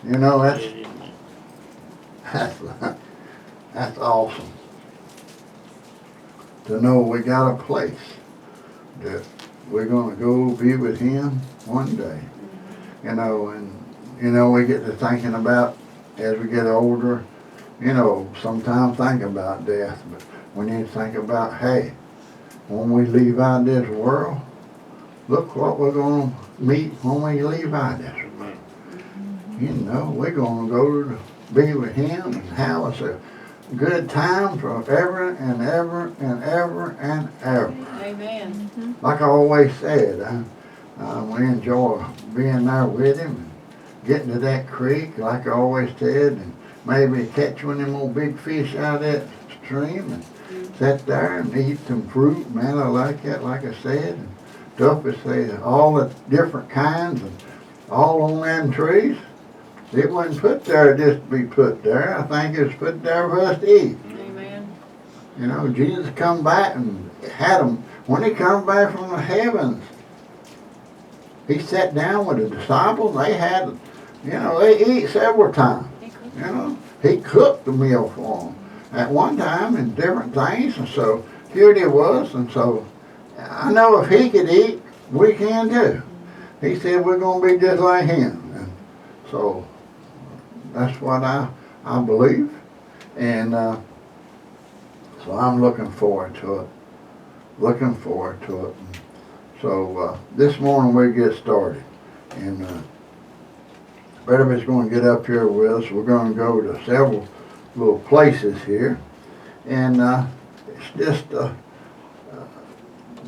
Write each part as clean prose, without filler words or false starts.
You know, that's awesome. To know we got a place that we're going to go be with Him one day. You know, and you know, we get to thinking about as we get older. You know, sometimes think about death, but when you think about, hey, when we leave out this world, look what we're going to meet when we leave out this world. You know, we're going to go to be with Him and have us a good time forever and ever and ever and ever. Amen. Like I always said, we enjoy being there with Him and getting to that creek, like I always said, and maybe catch one of them old big fish out of that stream and sit there and eat some fruit. Man, I like that, like I said. And Duffy said all the different kinds and all on them trees. It wasn't put there just to be put there. I think it was put there for us to eat. Amen. You know, Jesus come back and had them. When He come back from the heavens, He sat down with the disciples. They had, you know, they eat several times. You know, He cooked the meal for them at one time and different things. And so here it was. And so I know if He could eat, we can too. He said we're going to be just like Him. And so that's what I believe. And so I'm looking forward to it. Looking forward to it. And so this morning we get started. And Brother is going to get up here with us. We're going to go to several little places here. And it's just,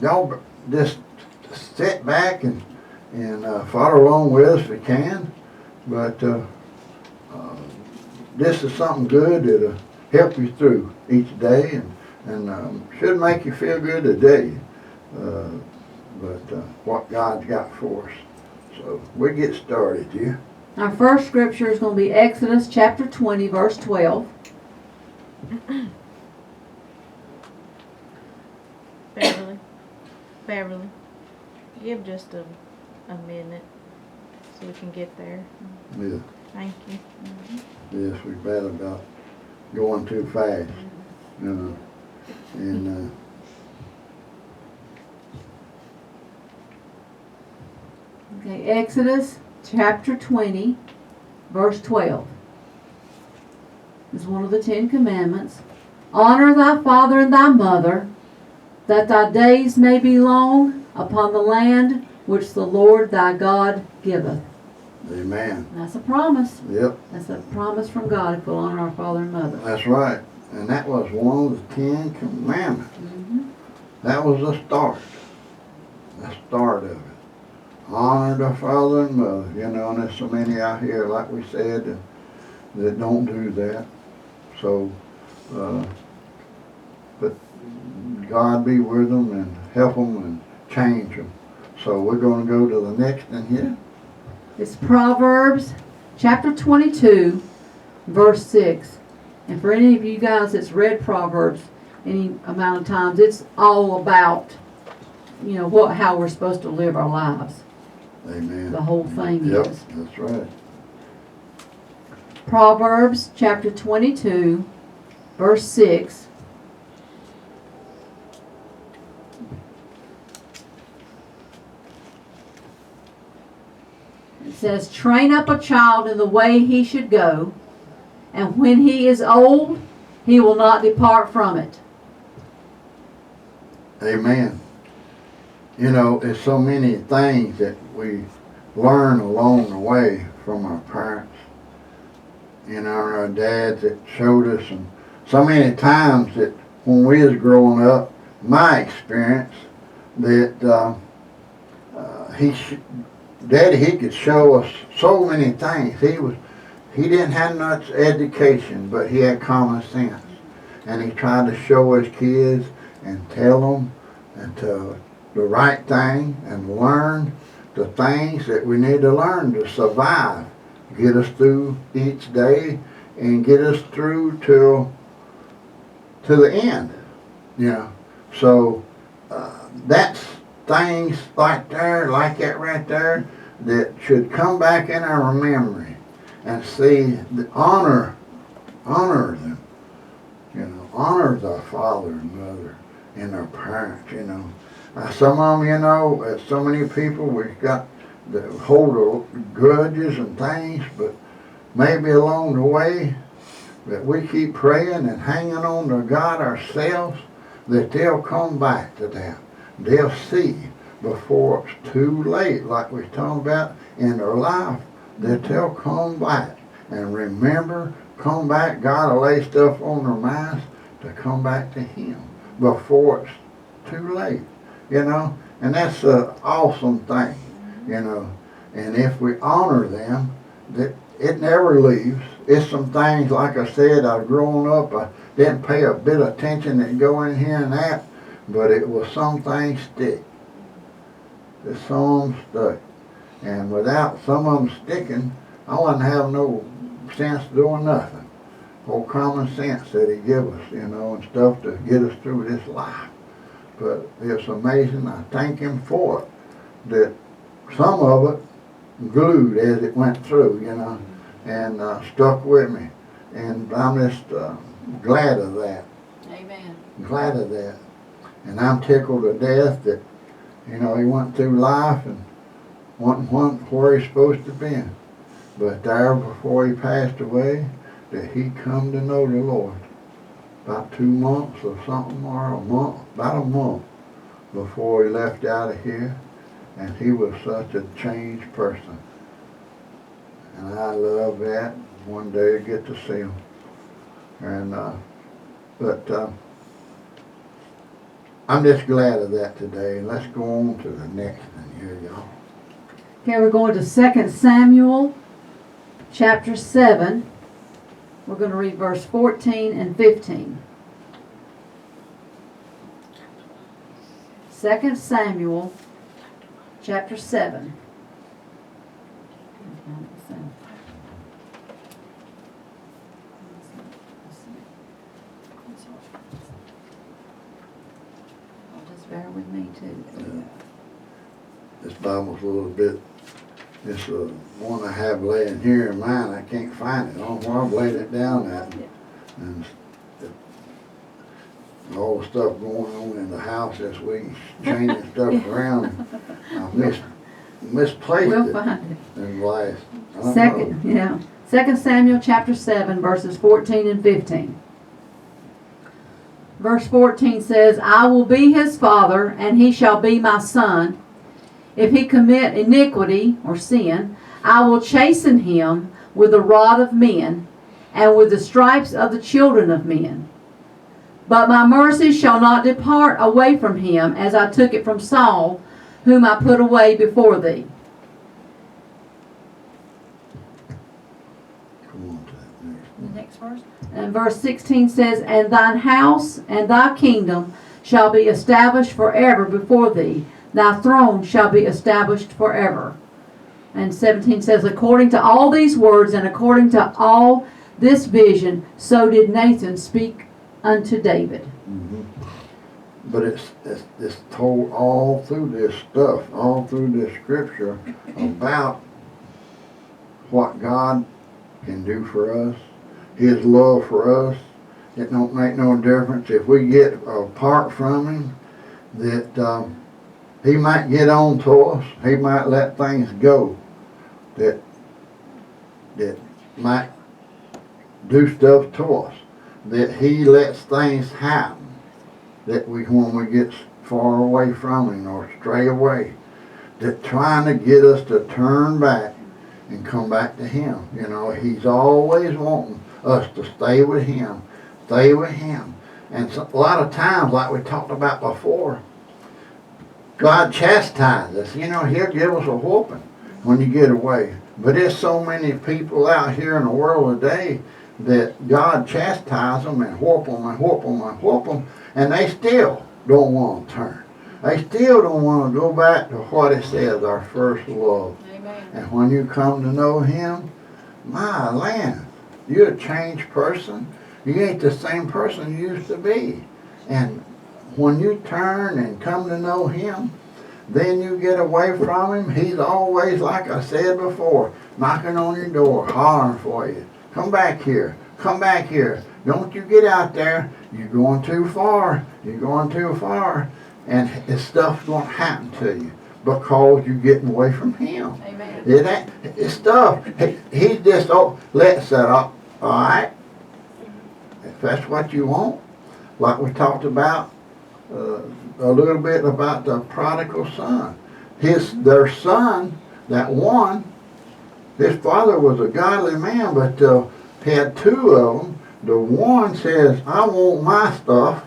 y'all just sit back and follow along with us if you can. But this is something good that'll help you through each day and should make you feel good today. But what God's got for us. So we get started here. Our first scripture is going to be Exodus chapter 20, verse 12. Beverly, give just a minute so we can get there. Yeah. Thank you. Yes, we're bad about going too fast. You know. And Okay, Exodus chapter 20, verse 12. Is one of the 10 Commandments. Honor thy father and thy mother, that thy days may be long upon the land which the Lord thy God giveth. amen. That's a promise. Yep. That's a promise from God if we'll honor our father and mother. That's right. And that was one of the 10 Commandments. That was the start. The start of it. Honor the father and mother. You know, and there's so many out here, like we said, that don't do that. So, but God be with them and help them and change them. So we're going to go to the next one here. It's Proverbs chapter 22, verse 6. And for any of you guys that's read Proverbs any amount of times, it's all about, you know, how we're supposed to live our lives. Amen. The whole thing Yep, is. that's right. Proverbs chapter 22, verse 6. It says, train up a child in the way he should go, and when he is old, he will not depart from it. Amen. You know, there's so many things that we learn along the way from our parents. You know, our dads that showed us, and so many times that when we was growing up, my experience, that Daddy, he could show us so many things. He didn't have much education, but he had common sense. And he tried to show his kids and tell them the right thing and learn the things that we need to learn to survive. Get us through each day and get us through to the end. You know. So that's things like that right there, that should come back in our memory. and see the honor them. You know, honor their father and mother and their parents, you know. Some of them, you know, so many people, we've got that hold grudges and things, but maybe along the way that we keep praying and hanging on to God ourselves, that they'll come back to that. They'll see before it's too late, like we talked about in their life, that they'll come back and remember, come back. God will lay stuff on their minds to come back to Him before it's too late, you know. And that's an awesome thing, you know. And if we honor them, that it never leaves. It's some things, like I said, I've grown up, I didn't pay a bit of attention that go in here and that, but it was some things stick. There's some stuck. And without some of them sticking, I wouldn't have no sense doing nothing. Whole common sense that He give us, you know, and stuff to get us through this life. But it's amazing. I thank Him for it. That some of it glued as it went through, you know, and stuck with me. And I'm just glad of that. Amen. Glad of that. And I'm tickled to death that, you know, he went through life and wasn't where he's supposed to be. But there before he passed away, that he come to know the Lord. About 2 months or something, or a month, about a month before he left out of here. And he was such a changed person. And I love that. One day I get to see him. And, I'm just glad of that today. Let's go on to the next one here, y'all. Okay, we're going to 2 Samuel chapter 7. We're going to read verse 14 and 15. 2 Samuel chapter 7. Just bear with me too. This Bible's a little bit, it's one I have laying here in mine. I can't find it. I don't know where I've laid it down at. And all the stuff going on in the house this week, changing stuff around. I misplaced We'll it find it. in the last, I don't know. 2 Samuel chapter 7 verses 14 and 15. Verse 14 says, I will be his father, and he shall be my son. If he commit iniquity or sin, I will chasten him with the rod of men, and with the stripes of the children of men. But my mercy shall not depart away from him, as I took it from Saul, whom I put away before thee. Come on to that next. The next verse. And verse 16 says, And thine house and thy kingdom shall be established forever before thee. Thy throne shall be established forever. And 17 says, According to all these words and according to all this vision, so did Nathan speak unto David. Mm-hmm. But it's told all through this stuff, all through this scripture about what God can do for us, His love for us. It don't make no difference if we get apart from Him, that He might get on to us. He might let things go that might do stuff to us. That He lets things happen that when we get far away from Him or stray away, that trying to get us to turn back and come back to Him. You know, He's always wanting us to stay with Him, stay with Him. And so, a lot of times, like we talked about before, God chastises us. You know, He'll give us a whooping when you get away. But there's so many people out here in the world today that God chastises them and whoop them and whoop them and whoop them, and they still don't want to turn. They still don't want to go back to what it says, our first love. Amen. And when you come to know Him, my land, you're a changed person. You ain't the same person you used to be. And when you turn and come to know Him, then you get away from Him. He's always, like I said before, knocking on your door, hollering for you. Come back here. Come back here. Don't you get out there. You're going too far. You're going too far. And this stuff's going to happen to you because you're getting away from Him. Amen. It's stuff. He just lets that up. All right? If that's what you want. Like we talked about a little bit about the prodigal son. Their son, that one, his father was a godly man, but he had two of them. The one says, I want my stuff.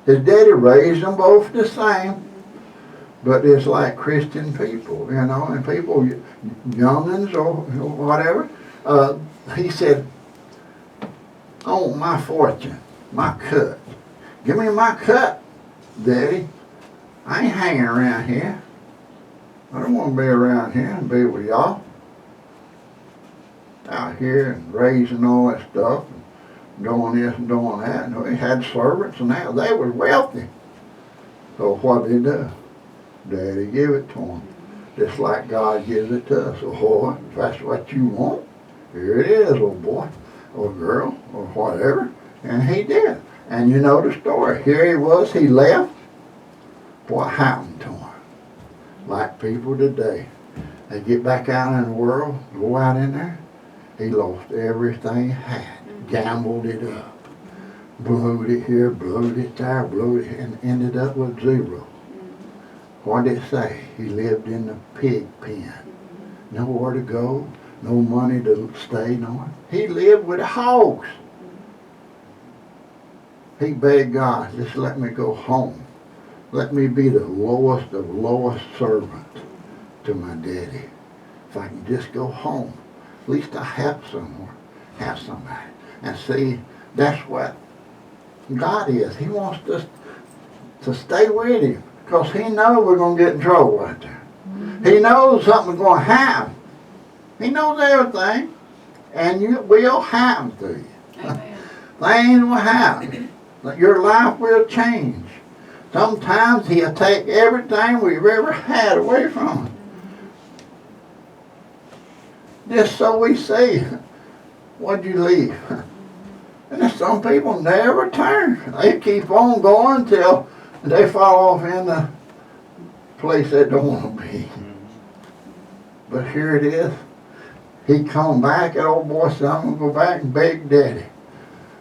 His daddy raised them both the same. But it's like Christian people, you know, and people, youngins or whatever. He said, I want my fortune, my cut. Give me my cut, Daddy. I ain't hanging around here. I don't want to be around here and be with y'all. Out here and raising all that stuff and doing this and doing that. And they had servants and that. They were wealthy. So what did he do? Daddy give it to them. Just like God gives it to us. So if that's what you want, here it is, old boy or girl or whatever. And he did. And you know the story. Here he was, he left. What happened to him? Like people today. They get back out in the world, go out in there. He lost everything he had. Gambled it up. Blowed it here, blowed it there, blowed it, and ended up with zero. What did it say? He lived in the pig pen. Nowhere to go, no money to stay, no. He lived with the hogs. He begged God, just let me go home. Let me be the lowest of lowest servant to my daddy. If I can just go home, at least I have somewhere, have somebody. And see, that's what God is. He wants us to stay with Him because He knows we're going to get in trouble right there. He knows something's going to happen. He knows everything, and it will happen to you. Amen. Things will happen. Your life will change. Sometimes He'll take everything we've ever had away from us. Just so we see, what'd you leave? And then some people never turn. They keep on going until they fall off in the place they don't want to be. But here it is. He come back, that old boy said, I'm going to go back and beg Daddy.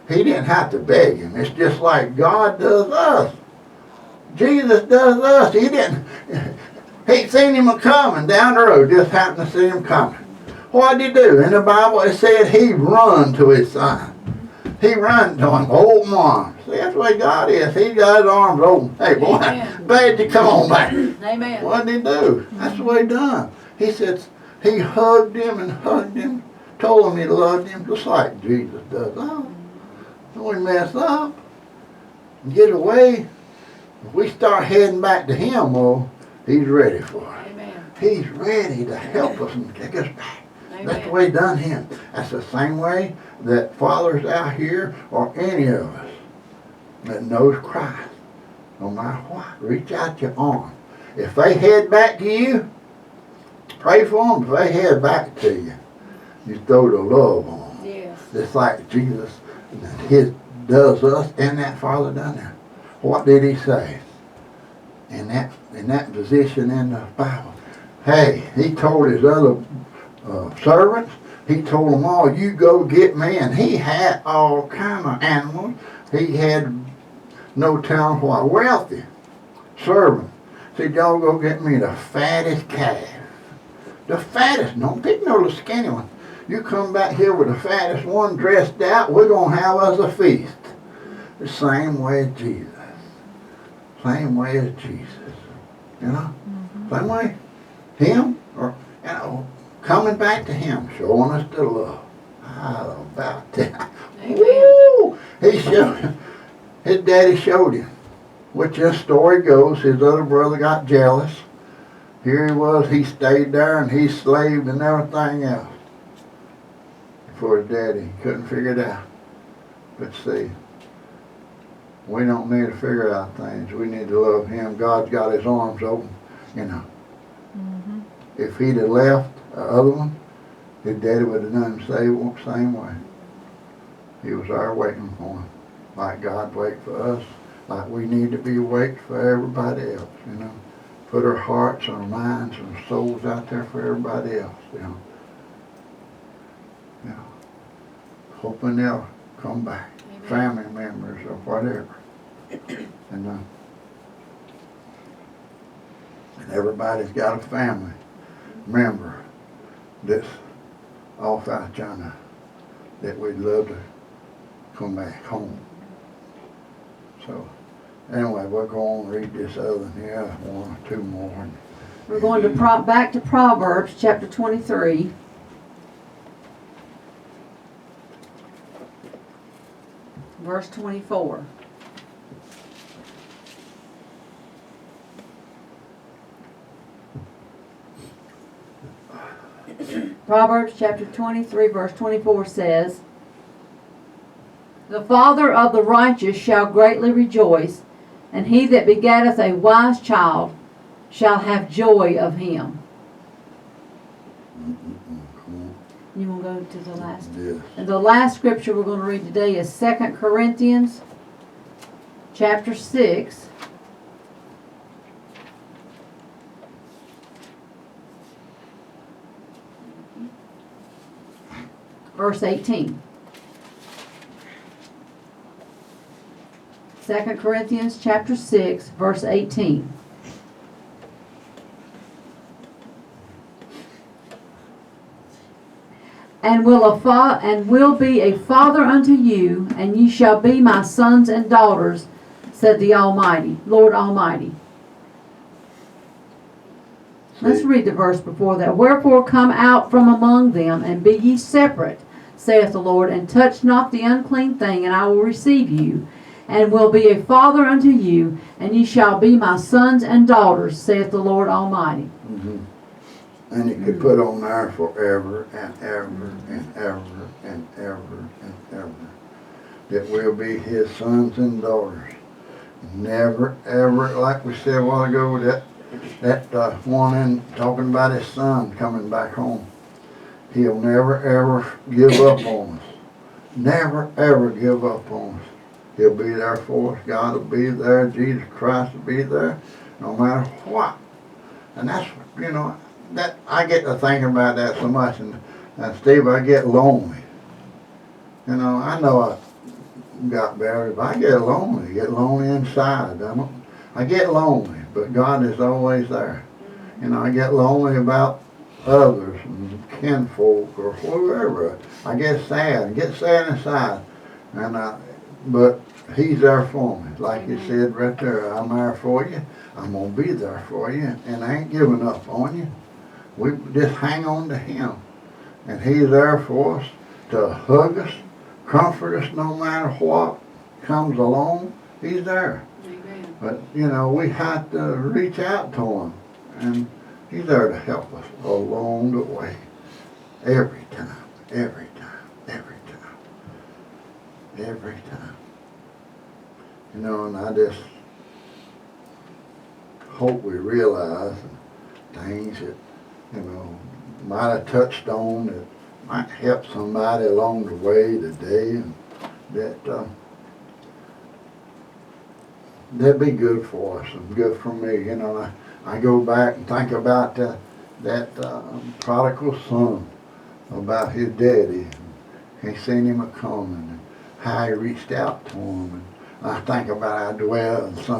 He didn't have to beg Him. It's just like God does us. Jesus does us. He seen him coming down the road, just happened to see him coming. What did he do? In the Bible it said he run to his son. He run to him, open arms. See, that's the way God is. He got his arms open. Hey boy, glad you come on back. Amen. What did he do? That's the way he done. He said, he hugged him, told him he loved him, just like Jesus does. Oh, don't we mess up and get away? If we start heading back to Him, well, He's ready for us. Amen. He's ready to help us and take us back. Amen. That's the way He done Him. That's the same way that fathers out here or any of us that knows Christ, no matter what, reach out your arm. If they head back to you, pray for them. If they head back to you, you throw the love on them. Yes. Just like Jesus does us and that Father done there. What did He say? In that position in the Bible. Hey, He told His other servants, He told them all, you go get me. And He had all kind of animals. He had no telling what, wealthy servant. Said, y'all go get me the fattest calf. The fattest, don't pick no little skinny one. You come back here with the fattest one dressed out, we're going to have us a feast. The same way as Jesus. Same way as Jesus. You know? Same way. Him, or, you know, coming back to Him, showing us the love. How about that? Amen. Woo! He showed him. His daddy showed him. Which this story goes, his other brother got jealous. Here he was, he stayed there and he slaved and everything else for his daddy. He couldn't figure it out. But see, we don't need to figure out things. We need to love Him. God's got His arms open, you know. If He'd have left The other one, his daddy would have done the same way. He was there waiting for him. Like God wait for us. Like we need to be waiting for everybody else, you know. Put our hearts, our minds, and our souls out there for everybody else, you know. You know. Hoping they'll come back. Amen. Family members or whatever. And everybody's got a family member that's off out China that we'd love to come back home. So, anyway, we'll go on and read this other one here, one or two more. We're going to back to Proverbs chapter 23. Verse 24. Proverbs chapter 23 verse 24 says, "The father of the righteous shall greatly rejoice, and he that begetteth a wise child shall have joy of him." You want to go to the last? Yes. And the last scripture we're going to read today is 2 Corinthians chapter 6. Verse 18. 2 Corinthians chapter 6, verse 18. And will be a father unto you, and ye shall be my sons and daughters, said the Almighty, Lord Almighty. Let's read the verse before that. "Wherefore come out from among them, and be ye separate, saith the Lord, and touch not the unclean thing, and I will receive you, and will be a father unto you, and ye shall be my sons and daughters, saith the Lord Almighty." Mm-hmm. And you could put on there forever and ever and ever and ever and ever. That we'll be his sons and daughters. Never, ever, like we said a while ago, that one in talking about his son coming back home. He'll never, ever give up on us. Never, ever give up on us. He'll be there for us. God will be there. Jesus Christ will be there, no matter what. And that's, you know, that I get to thinking about that so much, and Steve, I get lonely. You know I got buried, but I get lonely inside. I get lonely, but God is always there. You know, I get lonely about others and kinfolk or whoever. I get sad inside, and but He's there for me. Like you said right there, I'm there for you. I'm gonna be there for you, and I ain't giving up on you. We just hang on to Him, and He's there for us to hug us, comfort us no matter what comes along. He's there. Amen. But, you know, we have to reach out to Him, and He's there to help us along the way. Every time, every time, every time, every time. You know, and I just hope we realize things that, you know, might have touched on that might help somebody along the way today, and that that'd be good for us and good for me. You know, I go back and think about that prodigal son, about his daddy. He seen him a-coming, and how he reached out to him. And I think about, I dwell and a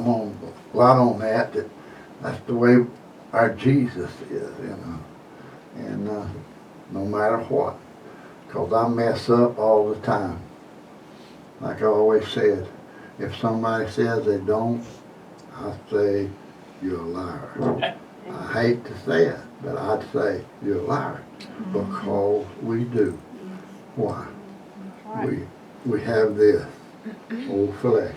lot on that's the way our Jesus is, you know. And no matter what, because I mess up all the time. Like I always said, if somebody says they don't, I say, you're a liar. I hate to say it, but I'd say, you're a liar. Because we do. Why? We have this old flesh.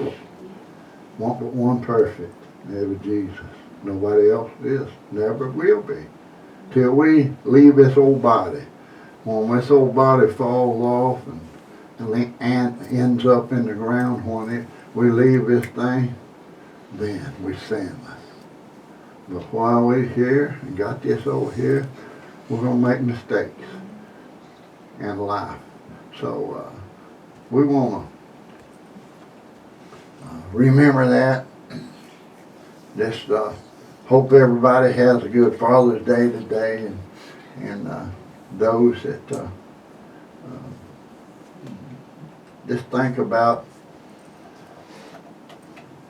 Want but one perfect, never Jesus. Nobody else is, never will be. Till we leave this old body. When this old body falls off and ends up in the ground, when we leave this thing, then we're sinless. But while we're here and got this over here, We're gonna make mistakes in life. So, we wanna remember that. Just, hope everybody has a good Father's Day today, and those that, just think about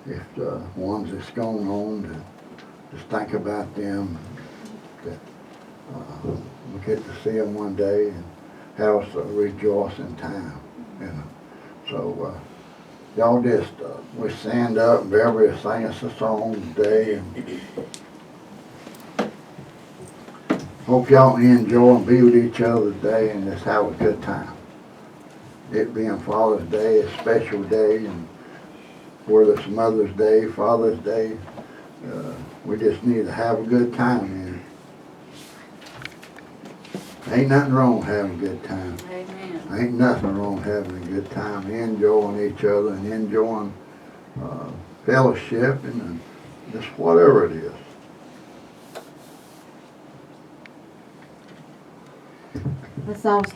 if the ones that's gone on, to just think about them, that we get to see them one day and have us a rejoicing time, you know. So, y'all just, we stand up and everybody sing us a song today, and hope y'all enjoy and be with each other today and just have a good time. It being Father's Day, a special day, and whether it's Mother's Day, Father's Day, we just need to have a good time, man. Ain't nothing wrong having a good time. Amen. Ain't nothing wrong having a good time, enjoying each other and enjoying fellowship and just whatever it is. Let's all